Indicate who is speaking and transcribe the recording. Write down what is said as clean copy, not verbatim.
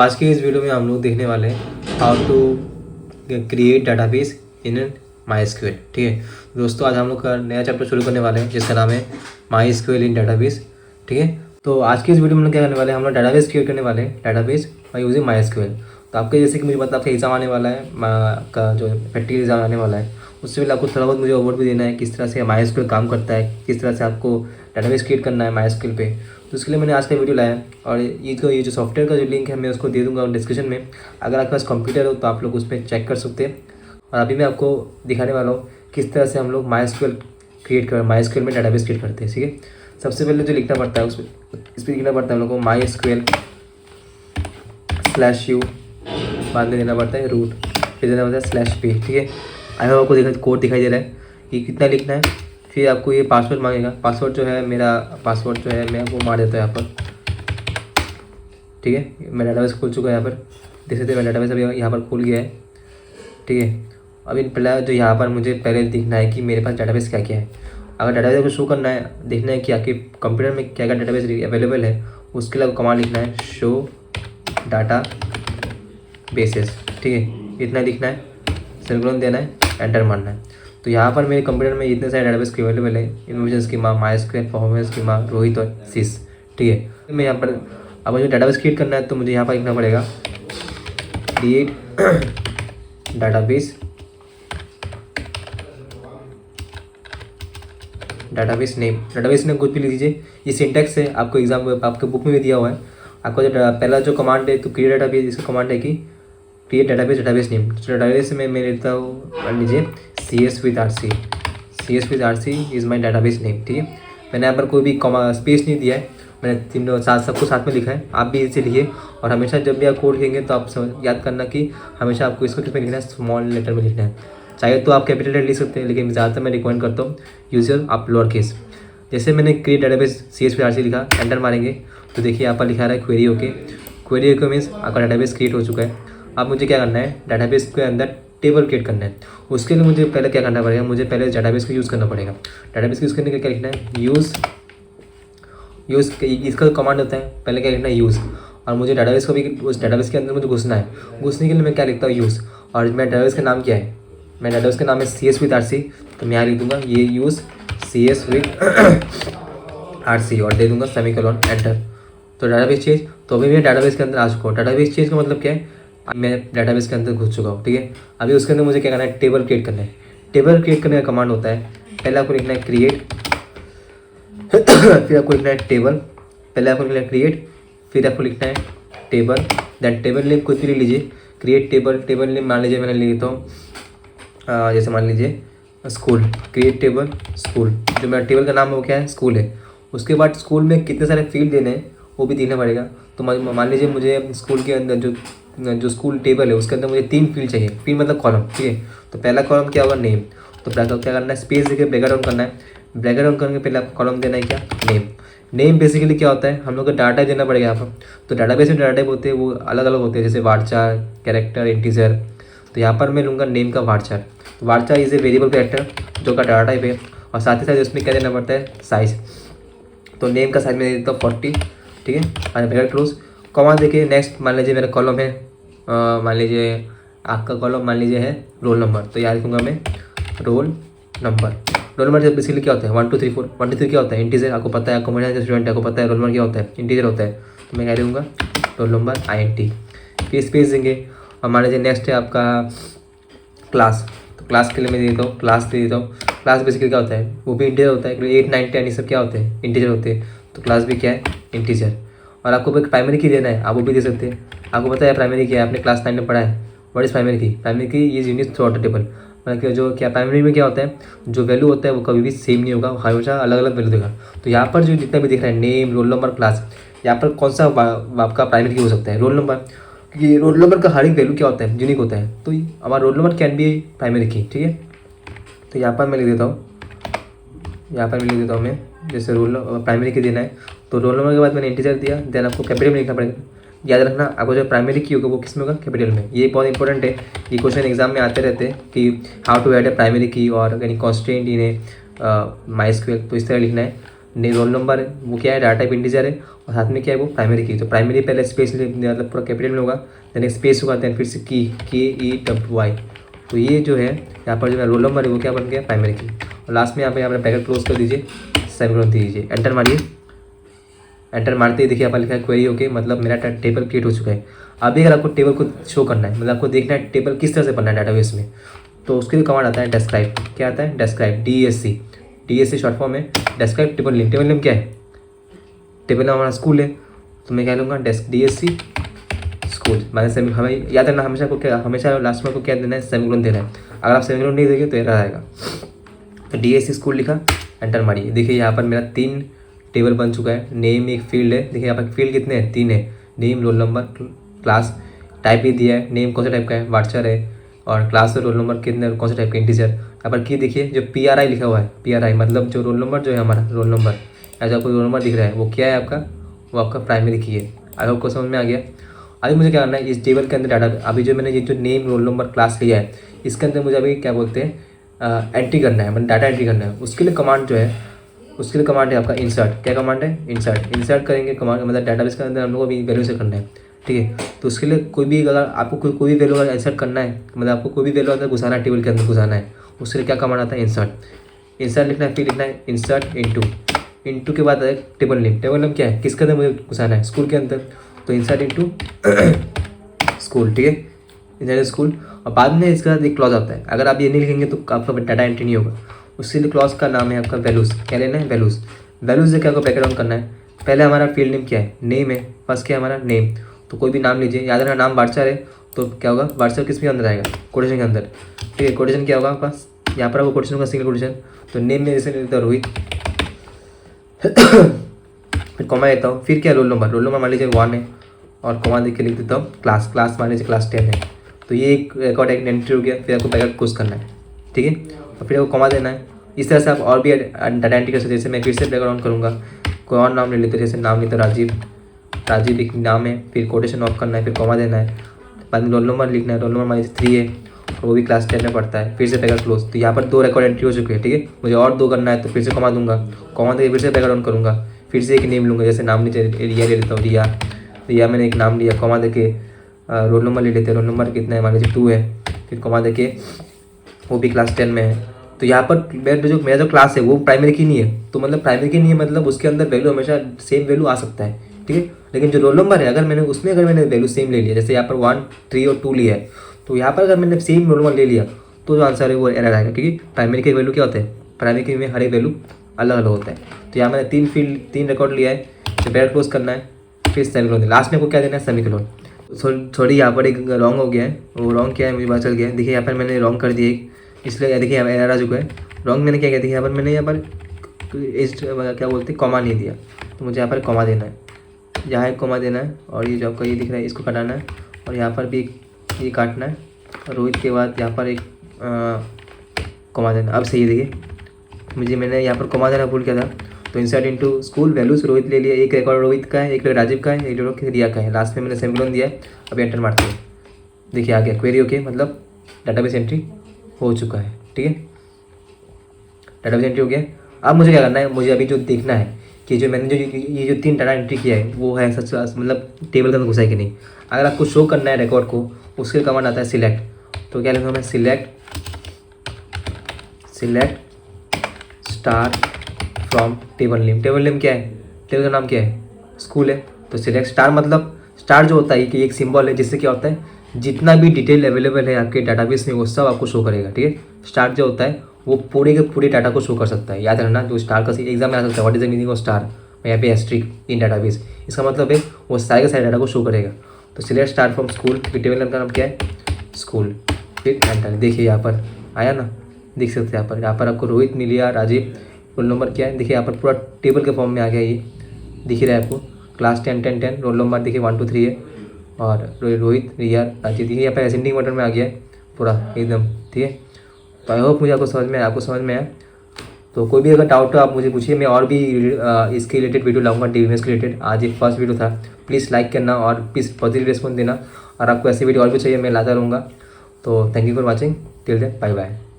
Speaker 1: आज की इस वीडियो में हम लोग देखने वाले हैं how to create database in MySQL। ठीक है दोस्तों, आज हम लोग का नया चैप्टर शुरू करने वाले हैं जिसका नाम है MySQL इन डाटाबेस। ठीक है, तो आज की इस वीडियो में हम लोग क्या करने वाले हैं, हम लोग डाटाबेस क्रिएट करने वाले हैं, डाटाबेस बाय यूजिंग MySQL। तो आपके जैसे कि मुझे पता आपका एग्जाम आने वाला है, आपका जो प्रैक्टिकल एग्जाम आने वाला है, उससे पहले आपको थोड़ा बहुत मुझे ओवरव्यू देना है किस तरह से MySQL काम करता है, किस तरह से आपको डाटाबेस क्रिएट करना है MySQL पे। तो इसके लिए मैंने आज का वीडियो लाया है और ये जो सॉफ्टवेयर का जो लिंक है मैं उसको दे दूंगा डिस्क्रिप्शन में। अगर आपके पास कंप्यूटर हो तो आप लोग उस पर चेक कर सकते हैं। और अभी मैं आपको दिखाने वाला हूँ किस तरह से हम लोग MySQL में डाटाबेस क्रिएट करते हैं। ठीक है, सबसे पहले जो लिखना पड़ता है इस पर लिखना पड़ता है हम लोग को MySQL/u, बाद में देना पड़ता है रूट, फिर देना पड़ता है /p। ठीक है, आई होप आपको कोड दिखाई दे रहा है कि कितना लिखना है। फिर आपको ये पासवर्ड मांगेगा। पासवर्ड जो है मेरा पासवर्ड जो है मैं आपको मार देता हूँ यहाँ पर। ठीक है, मेरा डाटाबेस खुल चुका है यहाँ पर, देख सकते हैं मेरा डाटाबेस अभी यहाँ पर खुल गया है। ठीक है, अभी पहले जो यहाँ पर मुझे पहले दिखना है कि मेरे पास डाटाबेस क्या क्या है। अगर डाटाबेस को शो करना है, देखना है कि आपके कंप्यूटर में क्या क्या डाटाबेस अवेलेबल है, उसके लिए कमांड लिखना है शो डाटा बेसेस। ठीक है, इतना लिखना है, सेमीकोलन देना है, एंटर मारना है। तो यहाँ पर मेरे कंप्यूटर में इतने सारे डाटाबेस अवेलेबल है, information schema, MySQL, performance schema, Rohit और सिस। ठीक है, मैं यहाँ पर अब मुझे डाटाबेस क्रिएट करना है तो मुझे यहाँ पर लिखना पड़ेगा क्रिएट डाटाबेस नेम कुछ भी लिख दीजिए। ये सिंटैक्स है, आपको एग्जाम आपके बुक में भी दिया हुआ है। आपका जो पहला जो कमांड है तो क्रिएट डाटाबेस, इसका कमांड है कि क्रिएट डाटाबेस नेम। तो डाटाबेस में मैं लेता हूँ, मान लीजिए CS with RC is my database name. ठीक है, मैंने यहाँ पर कोई भी स्पेस नहीं दिया है, मैंने तीनों सबको साथ में लिखा है। आप भी इसे लिखिए और हमेशा जब भी आप कोड लिखेंगे तो आप याद करना कि हमेशा आपको इसको किस में लिखना है, स्मॉल लेटर में लिखना है। चाहे तो आप कैपिटल लेटर लिख सकते हैं, लेकिन ज़्यादातर मैं रिकमेंड करता हूँ यूजर आप लोअर केस। जैसे मैंने create database CS with RC लिखा, एंटर मारेंगे तो देखिए यहाँ पर लिखा रहा है क्वेरी ओके मीन्स आपका डाटाबेस क्रिएट हो चुका है। अब मुझे क्या करना है, डाटाबेस के अंदर टेबल क्रिएट करना है। उसके लिए मुझे पहले क्या करना पड़ेगा, मुझे पहले डाटाबेस को यूज़ करना पड़ेगा। डाटाबेस को यूज़ करने के क्या लिखना है, यूज़ इसका कमांड होता है, पहले क्या लिखना है यूज़। और मुझे डाटाबेस को भी उस डाटाबेस के अंदर मुझे घुसना है। घुसने के लिए मैं क्या लिखता हूँ, यूज़। और मेरा डाटाबेस का नाम क्या है, मेरा डाटाबेस का नाम है CS with RC, तो मैं यहाँ लिख दूँगा ये यूज़ CS with RC और दे दूँगा सेमीकोलन, एंटर। तो डाटाबेस चेंज, तो अभी मैं डाटाबेस के अंदर आ चुका हूँ। डाटाबेस चेंज का मतलब क्या है, मैं डाटाबेस के अंदर घुस चुका हूँ। ठीक है, अभी उसके अंदर मुझे क्या करना है, टेबल क्रिएट करना है। टेबल क्रिएट करने का कमांड होता है, पहले आपको लिखना है क्रिएट फिर आपको लिखना है टेबल, पहले आपको लिखना है क्रिएट, फिर आपको लिखना है टेबल, देन टेबल नेम कुछ भी लिख लीजिए। क्रिएट टेबल नेम मान लीजिए मैंने लिखता हूँ जैसे मान लीजिए स्कूल, क्रिएट टेबल स्कूल। जो मेरा टेबल का नाम है वो क्या है, स्कूल है। उसके बाद स्कूल में कितने सारे फील्ड देने हैं वो भी देना पड़ेगा। तो मान लीजिए मुझे स्कूल के अंदर जो स्कूल टेबल है उसके अंदर मुझे 3 फील्ड चाहिए, फील्ड मतलब कॉलम। ठीक है, तो पहला कॉलम क्या होगा, नेम। तो क्या करना है, स्पेस देकर ब्रैकेट डाउन करना है। ब्रैकेट डाउन करने के पहले आपको कॉलम देना है क्या, नेम। नेम बेसिकली क्या होता है, हम लोग को डाटा देना पड़ेगा यहाँ पर। तो डाटाबेस में डाटा टाइप होते हैं, वो अलग अलग होते हैं, जैसे वारचार, कैरेक्टर, इंटीजर। तो यहाँ पर मैं लूँगा नेम का वारचार। तो वारचार इज ए वेरिएबल कैरेक्टर जो का डाटा टाइप है, और साथ ही साथ उसमें क्या देना पड़ता है, साइज। तो नेम का साइज में देता हूँ 40। ठीक है, और ब्रैकेट क्लोज, कॉमा देखिए। नेक्स्ट मान लीजिए मेरा कॉलम है, मान लीजिए आपका कॉलम मान लीजिए है रोल नंबर, तो यहाँ लिखूँगा मैं रोल नंबर जब बेसिकली क्या होता है 1 2 3 4। 1 2 3 क्या होता है, इंटीजर। आपको पता है, आपको मेरा स्टूडेंट है, आपको पता है रोल नंबर क्या होता है, इंटीजर होता है। तो मैं क्या लिखूँगा, रोल नंबर INT, फिर स्पेस देंगे। और मान लीजिए नेक्स्ट है आपका क्लास, तो क्लास के लिए मैं देता हूँ क्लास दे देता हूँ। क्लास बेसिकली क्या होता है, वो भी इंटीजर होता है, क्योंकि 8 9 10 ये सब क्या होते हैं, इंटीजर होते हैं। तो क्लास भी क्या है, इंटीजर। और आपको एक प्राइमरी की देना है, आप वो भी दे सकते हैं। आपको पता है प्राइमरी की है, आपने क्लास 9 में पढ़ा है, व्हाट इज प्राइमरी की is unit through out the table. मतलब कि जो क्या प्राइमरी में क्या होता है, जो वैल्यू होता है वो कभी भी सेम नहीं होगा, हमेशा अलग अलग वैल्यू देगा। तो यहाँ पर जो जितना भी दिख रहा है नेम, रोल नंबर, क्लास, यहाँ पर कौन सा आपका प्राइमरी की हो सकता है, रोल नंबर। क्योंकि रोल नंबर का हर एक वैल्यू क्या होता है, यूनिक होता है। तो हमारा roll number can be primary की। ठीक है, तो यहाँ पर मैं लिख देता हूँ, मैं जैसे रोल प्राइमरी की देना है। तो रोल नंबर के बाद मैंने इंटीजर दिया, देन आपको कैपिटल में लिखना पड़ेगा। याद रखना, आपको जो प्राइमरी की होगा वो किस में होगा, कैपिटल में। ये बहुत इंपॉर्टेंट है, ये क्वेश्चन एग्जाम में आते रहते हैं कि how to add a primary key और यानी कॉन्स्टेंट इन ए MySQL। तो इस तरह लिखना है। रोल नंबर वो क्या है, डाटा टाइप इंटीजर है, और साथ में क्या है वो प्राइमरी की। तो प्राइमरी पहले स्पेस मतलब पूरा कैपिटल में होगा, देन एक स्पेस होगा, देन फिर से की KEWY। तो ये जो है यहाँ पर जो है रोल नंबर है वो क्या बन गया प्राइमरी की। और लास्ट में यहाँ पे ब्रैकेट क्लोज कर दीजिए, सेमीकोलन दीजिए, एंटर मारिए। एंटर मारते ही देखिए यहाँ पर लिखा है क्वेरी ओके, मतलब मेरा टेबल क्रिएट हो चुका है। अभी अगर आपको टेबल को शो करना है, मतलब आपको देखना है टेबल किस तरह से बनना है डाटाबेस में, तो उसके लिए कमांड आता है डेस्क्राइब। क्या आता है डेस्क्राइब, DSC शॉर्ट फॉर्म है describe table name. Table name क्या है, टेबल नेम हमारा स्कूल है, तो मैं क्या लूँगा DSC स्कूल। मैंने हमें याद रखना हमेशा को क्या, हमेशा लास्ट में को क्या देना है सेमीकोलन देना है। अगर आप सेमीकोलन नहीं देंगे तो एरर आएगा। तो DSC स्कूल लिखा, एंटर मारिए। देखिए यहाँ पर मेरा 3 टेबल बन चुका है। नेम एक फील्ड है, देखिए यहाँ पर फील्ड कितने हैं 3 है, name roll number class. Type भी दिया है, नेम कौन सा टाइप का है वार्चर है, और क्लास और रोल नंबर कितने कौन सा टाइप का इंटीजर। यहाँ पर की देखिए जो PRI लिखा हुआ है, PRI मतलब जो रोल नंबर जो है हमारा रोल नंबर, ऐसा आपको रोल नंबर दिख रहा है वो क्या है आपका, वो आपका प्राइमरी की है। अगर आपको समझ में आ गया। अभी मुझे क्या करना है इस टेबल के अंदर डाटा, अभी जो मैंने ये जो नेम रोल नंबर क्लास लिया है इसके अंदर मुझे अभी क्या बोलते हैं एंट्री करना है, मतलब डाटा एंट्री करना है। उसके लिए कमांड जो है, उसके लिए कमांड है आपका इंसर्ट। क्या कमांड है इंसर्ट करेंगे कमांड, मतलब डाटाबेस के अंदर हम लोग को भी वैल्यू से करना है, ठीक है। तो उसके लिए कोई भी अगर आपको कोई भी वैल्यू अगर इंसर्ट करना है, मतलब आपको कोई भी वैल्यू अंदर घुसाना है, टेबल के अंदर घुसाना है, उसके लिए क्या कमांड आता है इंसर्ट लिखना है, फिर लिखना है इंसर्ट इंटू के बाद टेबल नेम क्या है, किसके अंदर मुझे घुसाना है स्कूल के अंदर, तो इंसर्ट इंटू स्कूल, ठीक है, इंसर्ट स्कूल। और बाद में इसके बाद एक क्लॉज आता है, अगर आप ये नहीं लिखेंगे तो आपका डाटा एंट्री नहीं होगा। उसके लिए क्लॉज का नाम है आपका वैल्यूज़। क्या लेना है वैल्यूज़ से क्या आपको ब्रैकेट ऑन करना है। पहले हमारा फील्ड नेम क्या है, नेम है, फर्स्ट क्या है हमारा नेम, तो कोई भी नाम लीजिए, याद रखना नाम वार्चर है तो क्या होगा वार्चर किस में अंदर आएगा कोटेशन के अंदर, ठीक है। कोटेशन क्या होगा आपके पास, यहाँ पर आपको कोटेशन होगा सिंगल कोटेशन। तो नेम में जैसे लेता हूँ रोहित, फिर कॉमा लेता हूँ, फिर क्या रोल नंबर मान लीजिए 1 है, और कॉमा देख के लिख देता हूँ क्लास मान लीजिए क्लास 10 है। तो ये एक रिकॉर्ड एक एंट्री हो गया, फिर आपको ब्रैकेट क्लोज करना है, ठीक है, और फिर आपको कॉमा देना है। इस तरह से आप और भी डाटा एंट्री कर सकते हैं। जैसे मैं फिर से ब्रैकेट ऑन करूँगा, कोई और नाम ले लेते, जैसे नाम लेता राजीव एक नाम है, फिर कोटेशन ऑफ करना है, फिर कॉमा देना है, बाद में रोल नंबर लिखना है, रोल नंबर मान लीजिए 3 है, और वो भी क्लास 10 में पढ़ता है, फिर से ब्रैकेट क्लोज। तो यहाँ पर 2 रिकॉर्ड एंट्री हो चुके हैं, ठीक है। मुझे और 2 करना है तो फिर से कॉमा दूंगा, कॉमा देकर फिर से ब्रैकेट ऑन करूँगा, फिर से एक नेम लूँगा, जैसे नाम नीचे रिया ले लेता हूँ, रिया मैंने एक नाम लिया, कॉमा देके रोल नंबर ले लेते हैं, रोल नंबर कितना है मान लीजिए 2 है, फिर कॉमा देके वो भी क्लास 10 में है। तो यहाँ पर मेरा जो क्लास है वो प्राइमरी की नहीं है, तो मतलब प्राइमरी की नहीं है मतलब उसके अंदर वैल्यू हमेशा सेम वैल्यू आ सकता है, ठीक है। लेकिन जो रोल नंबर है अगर मैंने वैल्यू सेम ले लिया, जैसे यहाँ पर 1, 3 और 2 लिया है, तो यहाँ पर अगर मैंने सेम रोल नंबर ले लिया तो जो आंसर है वो एरर आएगा, क्योंकि प्राइमरी की वैल्यू क्या होता है, प्राइमरी की में हर एक वैल्यू अलग अलग होता है। तो यहाँ मैंने 3 रिकॉर्ड लिया है, तो ब्रैकेट क्लोज करना है, फिर सेमीकोलन, लास्ट में को क्या देना है सेमीकोलन। सॉरी यहाँ पर एक रॉन्ग हो गया है, वो रॉन्ग क्या है मुझे पता चल गया है। देखिए यहाँ पर मैंने रॉन्ग कर दिया एक, इसलिए देखिए यहाँ एरर आ चुका है। रॉन्ग मैंने क्या किया, देखिए यहाँ पर मैंने क्या बोलते हैं कॉमा नहीं दिया, तो मुझे यहाँ पर कॉमा देना है, यहाँ एक कॉमा देना है, और ये जो आपका ये दिख रहा है इसको कटाना है, और यहाँ पर भी ये काटना है, और रोहित के बाद यहाँ पर एक कॉमा देना। अब सही है, देखिए मैंने यहाँ पर कॉमा देना भूल किया था। तो insert into school values Rohit ले लिया, एक रिकॉर्ड रोहित का है, एक राजीव का है, एक रिकॉर्ड रिया का है, लास्ट में मैंने सेमीकोलन दिया है। अब एंटर मारते हैं, देखिए आ गया क्वेरी ओके, मतलब डाटाबेस एंट्री हो चुका है, ठीक है, डाटाबेस एंट्री हो गया। अब मुझे क्या करना है, मुझे अभी जो देखना है कि जो मैंने ये जो 3 डाटा एंट्री किया है वो है सच मतलब टेबल के अंदर घुसा है कि नहीं। अगर आपको शो करना है रिकॉर्ड को, उसके कमांड आता है सिलेक्ट। तो क्या लिखूँगा मैं, select star from table name क्या है, टेबल का नाम क्या है स्कूल है। तो सिलेक्ट स्टार, मतलब स्टार जो होता है कि एक सिंबल है जिससे क्या होता है जितना भी डिटेल अवेलेबल है आपके डाटाबेस में वो सब आपको शो करेगा, ठीक है। स्टार जो होता है वो पूरे के पूरे डाटा को शो कर सकता है, याद रखना। जो स्टार का एग्जाम में आ सकता है, what is the meaning of star, मैं यहाँ पे एस्ट्रिक इन डाटाबेस, इसका मतलब है वो सारे के सारे डाटा को शो करेगा। तो select star from school, table का नाम क्या है स्कूल, फिर एंटर। देखिए यहाँ पर आया ना, देख सकते हैं यहाँ पर आपको रोहित मिल गया, राजीव, रोल नंबर क्या है देखिए यहाँ पर पूरा टेबल के फॉर्म में आ गया, ये दिख रहा है आपको, क्लास 10, रोल नंबर देखिए 1 2 3 है, और रोहित, रिया, राजीव, देखिए यहाँ पर असेंडिंग ऑर्डर में आ गया है पूरा एकदम, ठीक है। तो आई होप मुझे आपको समझ में आया। तो कोई भी अगर डाउट हो आप मुझे पूछिए, मैं और भी इसके रिलेटेड वीडियो लाऊंगा, DBMS के रिलेटेड। आज ये फर्स्ट वीडियो था, प्लीज़ लाइक करना और प्लीज़ पॉजिटिव रिस्पॉन्स देना, और आपको ऐसे वीडियो और भी चाहिए मैं लाता रहूँगा। तो thank you for watching, till then bye bye.